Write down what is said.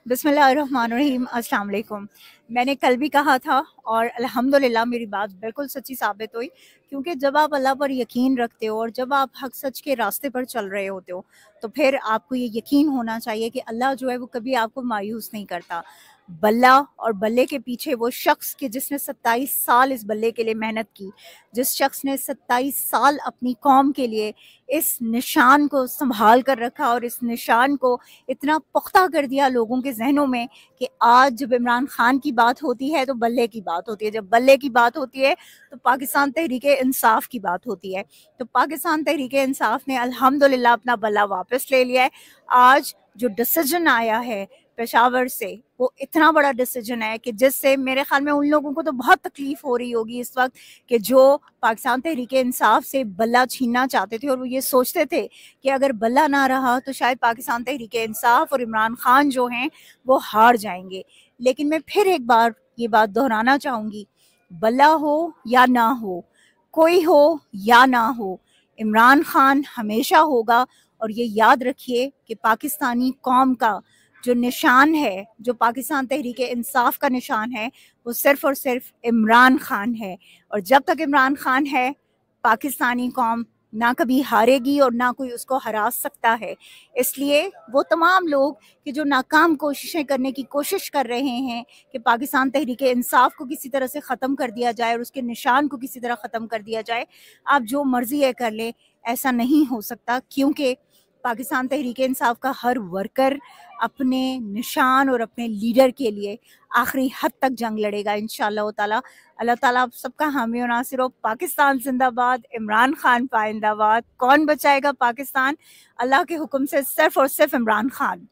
बिस्मिल्लाहिर्रहमानिर्रहीम। अस्सलाम वालेकुम। मैंने कल भी कहा था और अल्हम्दुलिल्लाह मेरी बात बिल्कुल सच्ची साबित हुई, क्योंकि जब आप अल्लाह पर यकीन रखते हो और जब आप हक सच के रास्ते पर चल रहे होते हो तो फिर आपको ये यकीन होना चाहिए कि अल्लाह जो है वो कभी आपको मायूस नहीं करता। बल्ला और बल्ले के पीछे वो शख्स कि जिसने 27 साल इस बल्ले के लिए मेहनत की, जिस शख्स ने 27 साल अपनी कौम के लिए इस निशान को संभाल कर रखा और इस निशान को इतना पुख्ता कर दिया लोगों के जहनों में कि आज जब इमरान खान की बात होती है तो बल्ले की बात होती है, जब बल्ले की बात होती है तो पाकिस्तान तहरीक इंसाफ की बात होती है। तो पाकिस्तान तहरीक इंसाफ ने अल्हम्दुलिल्लाह अपना बल्ला वापस ले लिया है। आज जो डिसीजन आया है पेशावर से वो इतना बड़ा डिसीजन है कि जिससे मेरे ख्याल में उन लोगों को तो बहुत तकलीफ हो रही होगी इस वक्त कि जो पाकिस्तान तहरीक इंसाफ से बल्ला छीनना चाहते थे और वो ये सोचते थे कि अगर बल्ला ना रहा तो शायद पाकिस्तान तहरीक इंसाफ और इमरान खान जो हैं वो हार जाएंगे। लेकिन मैं फिर एक बार ये बात दोहराना चाहूँगी, बल्ला हो या ना हो, कोई हो या ना हो, इमरान खान हमेशा होगा। और ये याद रखिए कि पाकिस्तानी कौम का जो निशान है, जो पाकिस्तान तहरीक इंसाफ का निशान है, वो सिर्फ़ और सिर्फ इमरान खान है। और जब तक इमरान खान है पाकिस्तानी कौम ना कभी हारेगी और ना कोई उसको हरा सकता है। इसलिए वो तमाम लोग कि जो नाकाम कोशिशें करने की कोशिश कर रहे हैं कि पाकिस्तान तहरीक इंसाफ को किसी तरह से ख़त्म कर दिया जाए और उसके निशान को किसी तरह ख़त्म कर दिया जाए, आप जो मर्ज़ी है कर लें, ऐसा नहीं हो सकता। क्योंकि पाकिस्तान तहरीक इंसाफ का हर वर्कर अपने निशान और अपने लीडर के लिए आखिरी हद तक जंग लड़ेगा इंशाअल्लाह ताला। अल्लाह ताला आप सबका हामी और नासिर हो। पाकिस्तान जिंदाबाद, इमरान खान पाइंदाबाद। कौन बचाएगा पाकिस्तान? अल्लाह के हुक्म से सिर्फ और सिर्फ इमरान खान।